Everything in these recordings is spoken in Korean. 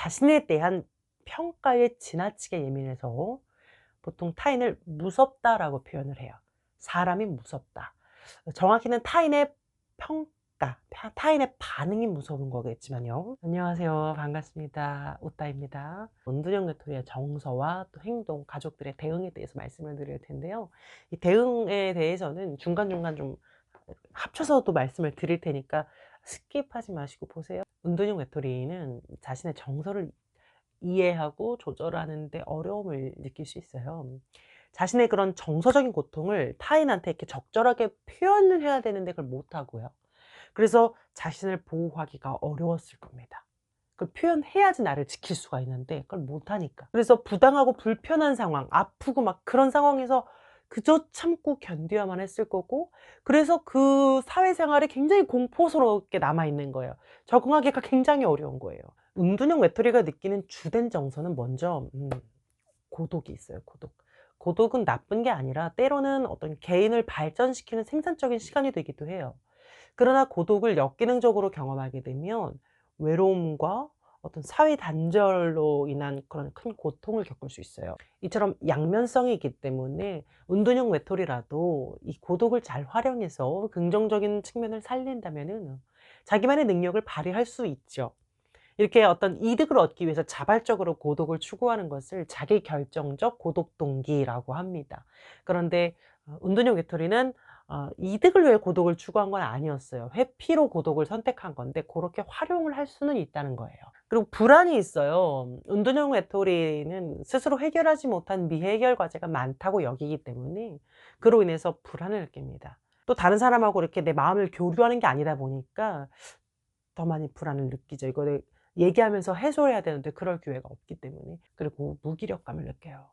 자신에 대한 평가에 지나치게 예민해서 보통 타인을 무섭다라고 표현을 해요. 사람이 무섭다. 정확히는 타인의 평가, 타인의 반응이 무서운 거겠지만요. 안녕하세요. 반갑습니다. 웃다입니다. 은둔형 외톨이의 정서와 또 행동, 가족들의 대응에 대해서 말씀을 드릴 텐데요. 이 대응에 대해서는 중간중간 좀 합쳐서도 말씀을 드릴 테니까 스킵하지 마시고 보세요. 은둔형 외톨이는 자신의 정서를 이해하고 조절하는 데 어려움을 느낄 수 있어요. 자신의 그런 정서적인 고통을 타인한테 이렇게 적절하게 표현을 해야 되는데 그걸 못하고요. 그래서 자신을 보호하기가 어려웠을 겁니다. 그걸 표현해야지 나를 지킬 수가 있는데 그걸 못하니까. 그래서 부당하고 불편한 상황, 아프고 막 그런 상황에서 그저 참고 견뎌야만 했을 거고, 그래서 그 사회생활이 굉장히 공포스럽게 남아있는 거예요. 적응하기가 굉장히 어려운 거예요. 은둔형 외톨이가 느끼는 주된 정서는 먼저 고독이 있어요. 고독. 고독은 나쁜 게 아니라 때로는 어떤 개인을 발전시키는 생산적인 시간이 되기도 해요. 그러나 고독을 역기능적으로 경험하게 되면 외로움과 어떤 사회 단절로 인한 그런 큰 고통을 겪을 수 있어요. 이처럼 양면성이 있기 때문에 은둔형 외톨이라도 이 고독을 잘 활용해서 긍정적인 측면을 살린다면은 자기만의 능력을 발휘할 수 있죠. 이렇게 어떤 이득을 얻기 위해서 자발적으로 고독을 추구하는 것을 자기결정적 고독 동기라고 합니다. 그런데 은둔형 외톨이는 이득을 위해 고독을 추구한 건 아니었어요. 회피로 고독을 선택한 건데 고렇게 활용을 할 수는 있다는 거예요. 그리고 불안이 있어요. 은둔형 외톨이는 스스로 해결하지 못한 미해결 과제가 많다고 여기기 때문에 그로 인해서 불안을 느낍니다. 또 다른 사람하고 이렇게 내 마음을 교류하는 게 아니다 보니까 더 많이 불안을 느끼죠. 이거를 얘기하면서 해소를 해야 되는데 그럴 기회가 없기 때문에. 그리고 무기력감을 느껴요.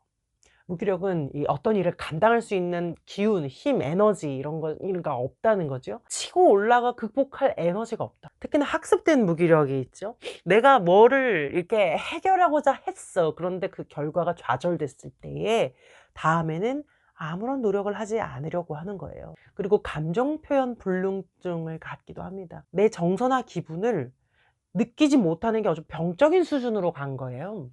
무기력은 이 어떤 일을 감당할 수 있는 기운, 힘, 에너지 이런 거 없다는 거죠. 치고 올라가 극복할 에너지가 없다. 특히나 학습된 무기력이 있죠. 내가 뭐를 이렇게 해결하고자 했어. 그런데 그 결과가 좌절됐을 때에 다음에는 아무런 노력을 하지 않으려고 하는 거예요. 그리고 감정 표현 불능증을 갖기도 합니다. 내 정서나 기분을 느끼지 못하는 게 아주 병적인 수준으로 간 거예요.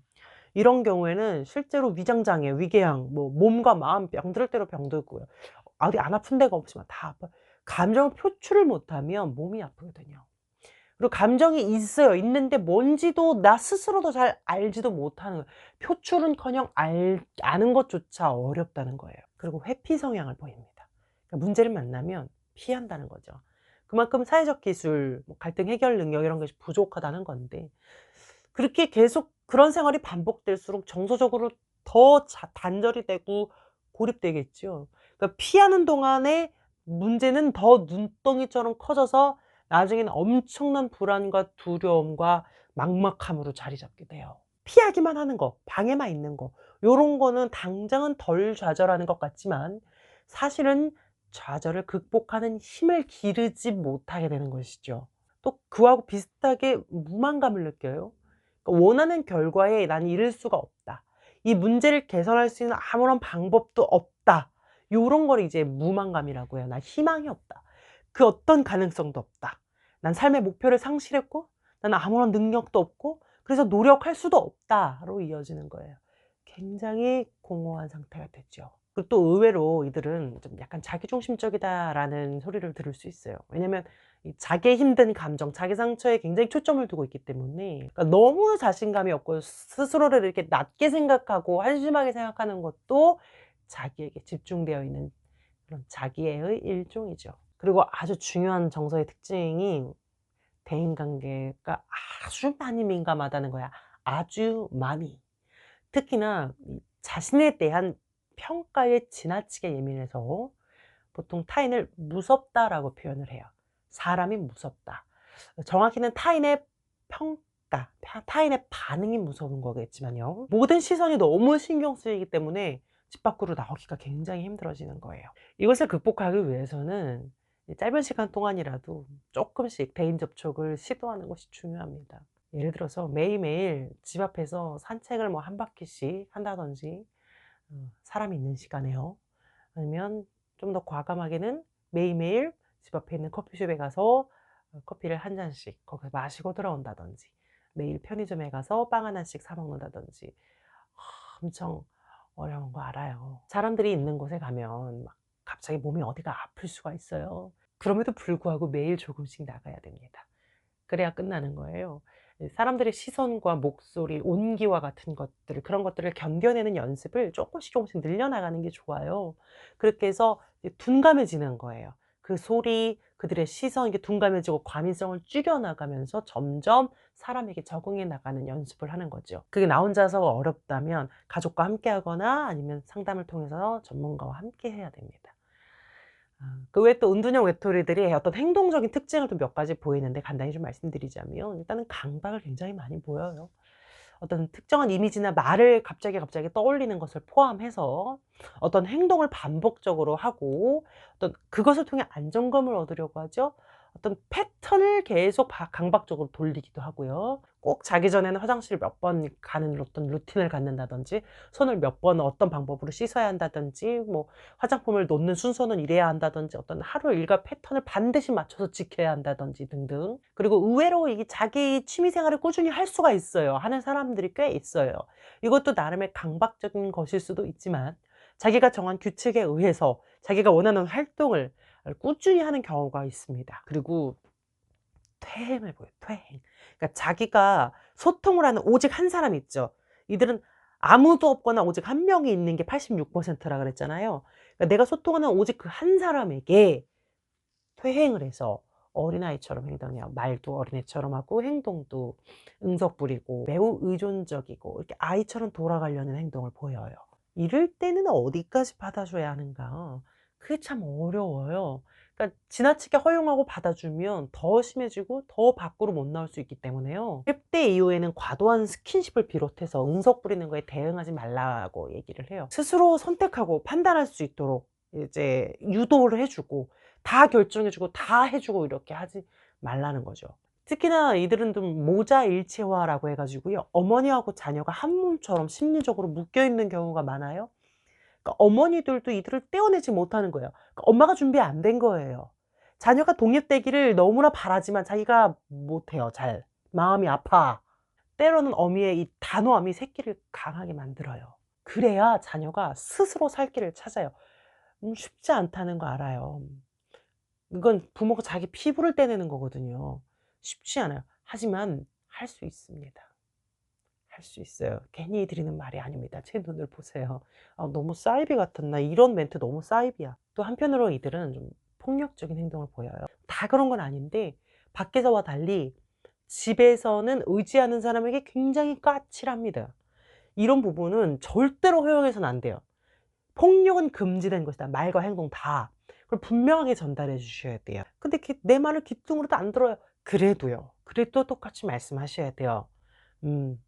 이런 경우에는 실제로 위장장애, 위궤양, 뭐 몸과 마음 병들 대로 병들고요. 어디 안 아픈 데가 없지만 다 아파요. 감정을 표출을 못하면 몸이 아프거든요. 그리고 감정이 있어요. 있는데 뭔지도 나 스스로도 잘 알지도 못하는 거예요. 표출은커녕 아는 것조차 어렵다는 거예요. 그리고 회피 성향을 보입니다. 그러니까 문제를 만나면 피한다는 거죠. 그만큼 사회적 기술, 뭐 갈등 해결 능력 이런 것이 부족하다는 건데, 그렇게 계속 그런 생활이 반복될수록 정서적으로 더 단절이 되고 고립되겠죠. 그러니까 피하는 동안에 문제는 더 눈덩이처럼 커져서 나중에는 엄청난 불안과 두려움과 막막함으로 자리 잡게 돼요. 피하기만 하는 거, 방에만 있는 거, 요런 거는 당장은 덜 좌절하는 것 같지만 사실은 좌절을 극복하는 힘을 기르지 못하게 되는 것이죠. 또 그하고 비슷하게 무만감을 느껴요. 그러니까 원하는 결과에 난 이를 수가 없다. 이 문제를 개선할 수 있는 아무런 방법도 없다. 요런 걸 이제 무만감이라고 해요. 난 희망이 없다. 그 어떤 가능성도 없다. 난 삶의 목표를 상실했고 나는 아무런 능력도 없고 그래서 노력할 수도 없다로 이어지는 거예요. 굉장히 공허한 상태가 되죠. 그리고 또 의외로 이들은 좀 약간 자기중심적이다라는 소리를 들을 수 있어요. 왜냐면 이 자기의 힘든 감정, 자기 상처에 굉장히 초점을 두고 있기 때문에, 그러니까 너무 자신감이 없고 스스로를 이렇게 낮게 생각하고 한심하게 생각하는 것도 자기에게 집중되어 있는 그런 자기애의 일종이죠. 그리고 아주 중요한 정서의 특징이 대인관계가 아주 많이 민감하다는 거야. 아주 많이. 특히나 이 자신에 대한 평가에 지나치게 예민해서 보통 타인을 무섭다라고 표현을 해요. 사람이 무섭다. 정확히는 타인의 평가, 타인의 반응이 무서운 거겠지만요. 모든 시선이 너무 신경 쓰이기 때문에 집 밖으로 나오기가 굉장히 힘들어지는 거예요. 이것을 극복하기 위해서는 이 짧은 시간 동안이라도 조금씩 대인 접촉을 시도하는 것이 중요합니다. 예를 들어서 매일매일 집 앞에서 산책을 뭐 한 바퀴씩 한다든지, 사람이 있는 시간에요. 아니면 좀 더 과감하게는 매일매일 집 앞에 있는 커피숍에 가서 커피를 한 잔씩 거기서 마시고 들어온다든지, 매일 편의점에 가서 빵 하나씩 사 먹는다든지. 엄청 어려운 거 알아요. 사람들이 있는 곳에 가면 막 갑자기 몸이 어디가 아플 수가 있어요. 그럼에도 불구하고 매일 조금씩 나가야 됩니다. 그래야 끝나는 거예요. 사람들의 시선과 목소리, 온기와 같은 것들, 그런 것들을 견뎌내는 연습을 조금씩 조금씩 늘려나가는 게 좋아요. 그렇게 해서 이제 둔감해지는 거예요. 그 소리, 그들의 시선, 이게 둔감해지고 과민성을 줄여나가면서 점점 사람에게 적응해 나가는 연습을 하는 거죠. 그게 나 혼자서 어렵다면 가족과 함께 하거나 아니면 상담을 통해서 전문가와 함께 해야 됩니다. 그 외에 또 은둔형 외톨이들이 어떤 행동적인 특징을 또 몇 가지 보이는데 간단히 좀 말씀드리자면, 일단은 강박을 굉장히 많이 보여요. 어떤 특정한 이미지나 말을 갑자기 떠올리는 것을 포함해서 어떤 행동을 반복적으로 하고 어떤 그것을 통해 안정감을 얻으려고 하죠. 어떤 패턴을 계속 강박적으로 돌리기도 하고요. 꼭 자기 전에는 화장실을 몇 번 가는 어떤 루틴을 갖는다든지, 손을 몇 번 어떤 방법으로 씻어야 한다든지, 뭐 화장품을 놓는 순서는 이래야 한다든지, 어떤 하루 일과 패턴을 반드시 맞춰서 지켜야 한다든지 등등. 그리고 의외로 이게 자기 취미 생활을 꾸준히 할 수가 있어요. 하는 사람들이 꽤 있어요. 이것도 나름의 강박적인 것일 수도 있지만, 자기가 정한 규칙에 의해서 자기가 원하는 활동을 꾸준히 하는 경우가 있습니다. 그리고 퇴행을 보여요, 퇴행. 그러니까 자기가 소통을 하는 오직 한 사람이 있죠. 이들은 아무도 없거나 오직 한 명이 있는 게 86%라 그랬잖아요. 그러니까 내가 소통하는 오직 그 한 사람에게 퇴행을 해서 어린아이처럼 행동해요. 말도 어린애처럼 하고 행동도 응석 부리고 매우 의존적이고 이렇게 아이처럼 돌아가려는 행동을 보여요. 이럴 때는 어디까지 받아줘야 하는가? 그게 참 어려워요. 그러니까 지나치게 허용하고 받아주면 더 심해지고 더 밖으로 못 나올 수 있기 때문에요. 10대 이후에는 과도한 스킨십을 비롯해서 응석 부리는 거에 대응하지 말라고 얘기를 해요. 스스로 선택하고 판단할 수 있도록 이제 유도를 해주고 다 결정해주고 다 해주고 이렇게 하지 말라는 거죠. 특히나 이들은 좀 모자일체화라고 해 가지고요. 어머니하고 자녀가 한 몸처럼 심리적으로 묶여 있는 경우가 많아요. 그러니까 어머니들도 이들을 떼어내지 못하는 거예요. 그러니까 엄마가 준비 안 된 거예요. 자녀가 독립되기를 너무나 바라지만 자기가 못해요, 잘. 마음이 아파. 때로는 어미의 이 단호함이 새끼를 강하게 만들어요. 그래야 자녀가 스스로 살 길을 찾아요. 쉽지 않다는 거 알아요. 이건 부모가 자기 피부를 떼내는 거거든요. 쉽지 않아요. 하지만 할 수 있습니다. 할 수 있어요. 괜히 드리는 말이 아닙니다. 제 눈을 보세요. 너무 사이비 같았나? 이런 멘트 너무 사이비야. 또 한편으로 이들은 좀 폭력적인 행동을 보여요. 다 그런 건 아닌데 밖에서와 달리 집에서는 의지하는 사람에게 굉장히 까칠합니다. 이런 부분은 절대로 허용해서는 안 돼요. 폭력은 금지된 것이다. 말과 행동 다. 그걸 분명하게 전달해 주셔야 돼요. 근데 내 말을 귀뚱으로도 안 들어요. 그래도요. 그래도 똑같이 말씀하셔야 돼요. 음.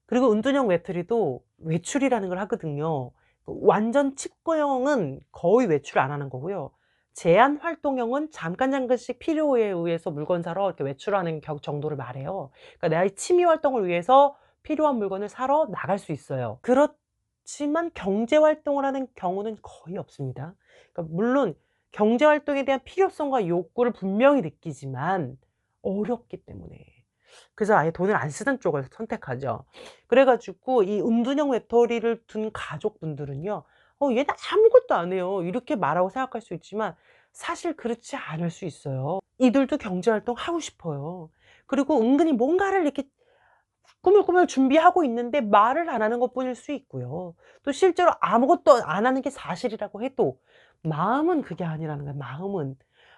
그리고 은둔형 외톨이도 외출이라는 걸 하거든요. 완전 칩거형은 거의 외출 안 하는 거고요. 제한 활동형은 잠깐씩 필요에 의해서 물건 사러 이렇게 외출하는 정도를 말해요. 그러니까 나의 취미 활동을 위해서 필요한 물건을 사러 나갈 수 있어요. 그렇지만 경제 활동을 하는 경우는 거의 없습니다. 그러니까 물론 경제 활동에 대한 필요성과 욕구를 분명히 느끼지만 어렵기 때문에. 그래서 아예 돈을 안 쓰는 쪽을 선택하죠. 그래 가지고 이 은둔형 외톨이를 둔 가족분들은요. 얘는 아무것도 안 해요." 이렇게 말하고 생각할 수 있지만 사실 그렇지 않을 수 있어요. 이들도 경제 활동하고 싶어요. 그리고 은근히 뭔가를 이렇게 꾸물꾸물 준비하고 있는데 말을 안 하는 것뿐일 수 있고요. 또 실제로 아무것도 안 하는 게 사실이라고 해도 마음은 그게 아니라는 거예요, 마음은.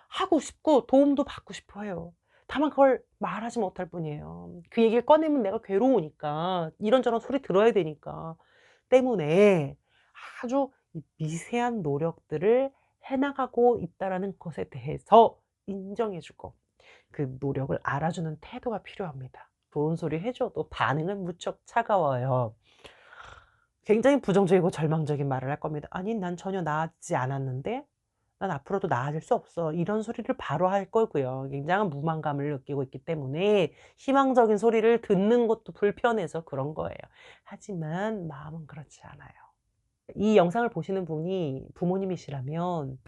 하고 싶고 도움도 받고 싶어 해요. 다만 그걸 말하지 못할 뿐이에요. 그 얘기를 꺼내면 내가 괴로우니까, 이런저런 소리 들어야 되니까 때문에 아주 이 미세한 노력들을 해 나가고 있다라는 것에 대해서 인정해 주고 그 노력을 알아주는 태도가 필요합니다. 좋은 소리 해 줘도 반응은 무척 차가워요. 굉장히 부정적이고 절망적인 말을 할 겁니다. "아니 난 전혀 나아지지 않았는데. 난 앞으로도 나아질 수 없어." 이런 소리를 바로 할 거고요. 굉장한 무만감을 느끼고 있기 때문에 희망적인 소리를 듣는 것도 불편해서 그런 거예요. 하지만 마음은 그렇지 않아요. 이 영상을 보시는 분이 부모님이시라면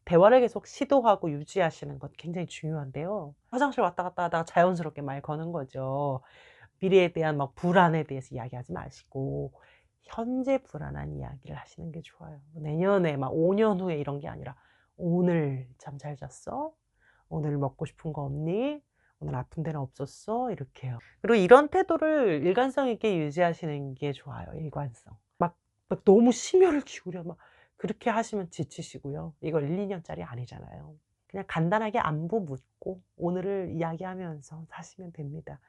대화를 계속 시도하고 유지하시는 것 굉장히 중요한데요. 화장실 왔다 갔다 하다가 자연스럽게 말 거는 거죠. 미래에 대한 막 불안에 대해서 이야기하지 마시고 현재 불안한 이야기를 하시는 게 좋아요. 내년에 막 5년 후에 이런 게 아니라 "오늘 잠 잘 잤어? 오늘 먹고 싶은 거 없니? 오늘 아픈 데는 없었어?" 이렇게요. 그리고 이런 태도를 일관성 있게 유지하시는 게 좋아요, 일관성. 막 너무 심혈을 기울여 막 그렇게 하시면 지치시고요. 이거 1-2 년짜리 아니잖아요. 그냥 간단하게 안부 묻고 오늘을 이야기하면서 사시면 됩니다.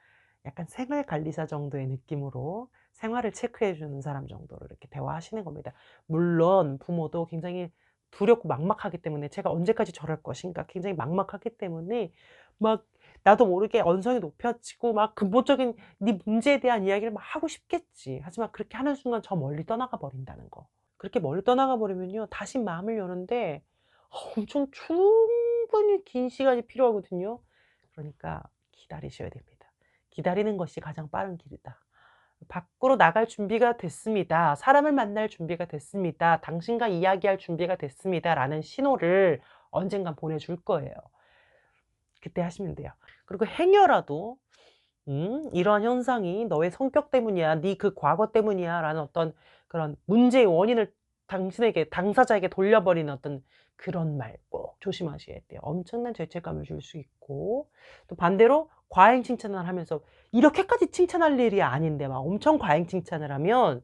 약간 생활 관리사 정도의 느낌으로 생활을 체크해 주는 사람 정도로 이렇게 대화하시는 겁니다. 물론 부모도 굉장히 두렵고 막막하기 때문에 '제가 언제까지 저럴 것인가.' 굉장히 막막하기 때문에 막 나도 모르게 언성이 높아지고 막 근본적인 네 문제에 대한 이야기를 막 하고 싶겠지. 하지만 그렇게 하는 순간 저 멀리 떠나가 버린다는 거. 그렇게 멀리 떠나가 버리면요, 다시 마음을 여는데 엄청 충분히 긴 시간이 필요하거든요. 그러니까 기다리셔야 됩니다. 기다리는 것이 가장 빠른 길이다. 밖으로 나갈 준비가 됐습니다. 사람을 만날 준비가 됐습니다. 당신과 이야기할 준비가 됐습니다라는 신호를 언젠간 보내줄 거예요. 그때 하시면 돼요. 그리고 행여라도 이러한 현상이 너의 성격 때문이야. 네 그 과거 때문이야.'라는 어떤 그런 문제의 원인을 당신에게 당사자에게 돌려버리는 어떤 그런 말 꼭 조심하셔야 돼요. 엄청난 죄책감을 줄 수 있고 또 반대로 과잉 칭찬을 하면서 이렇게까지 칭찬할 일이 아닌데 막 엄청 과잉 칭찬을 하면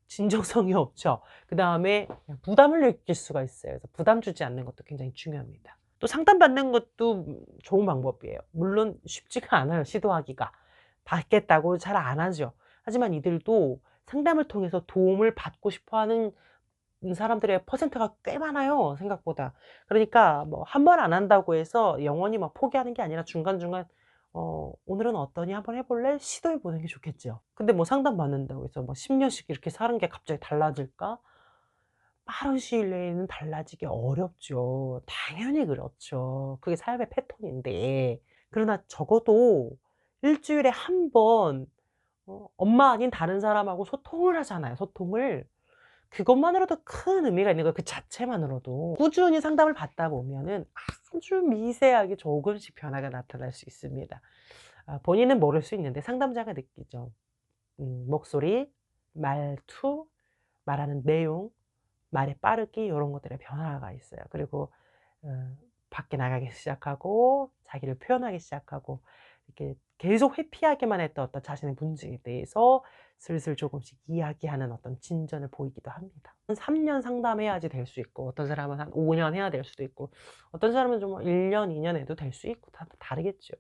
진정성이 없죠. 그다음에 그냥 부담을 느낄 수가 있어요. 그래서 부담 주지 않는 것도 굉장히 중요합니다. 또 상담받는 것도 좋은 방법이에요. 물론 쉽지가 않아요, 시도하기가. 받겠다고 잘 안 하죠. 하지만 이들도 상담을 통해서 도움을 받고 싶어 하는 사람들의 퍼센트가 꽤 많아요, 생각보다. 그러니까 뭐 한 번 안 한다고 해서 영원히 막 포기하는 게 아니라 중간중간 "오늘은 어떠니? 한번 해 볼래?" 시도해 보는 게 좋겠죠. 근데 뭐 상담받는다고 해서 뭐 10 년씩 이렇게 사는 게 갑자기 달라질까? 빠른 시일 내에는 달라지기 어렵죠. 당연히 그렇죠. 그게 삶의 패턴인데. 그러나 적어도 일 주일에 한 번 엄마 아닌 다른 사람하고 소통을 하잖아요, 소통을. 그것만으로도 큰 의미가 있는 거예요, 그 자체만으로도. 꾸준히 상담을 받다 보면은 아주 미세하게 조금씩 변화가 나타날 수 있습니다. 본인은 모를 수 있는데 상담자가 느끼죠. 목소리, 말투, 말하는 내용, 말의 빠르기 요런 것들에 변화가 있어요. 그리고 밖에 나가기 시작하고 자기를 표현하기 시작하고 이렇게 계속 회피하기만 했던 어떤 자신의 문제에 대해서 슬슬 조금씩 이야기하는 어떤 진전을 보이기도 합니다. 3년 상담해야지 될 수 있고 어떤 사람은 한 5년 해야 될 수도 있고 어떤 사람은 좀 1 년, 2년 해도 될 수 있고 다 다르겠죠.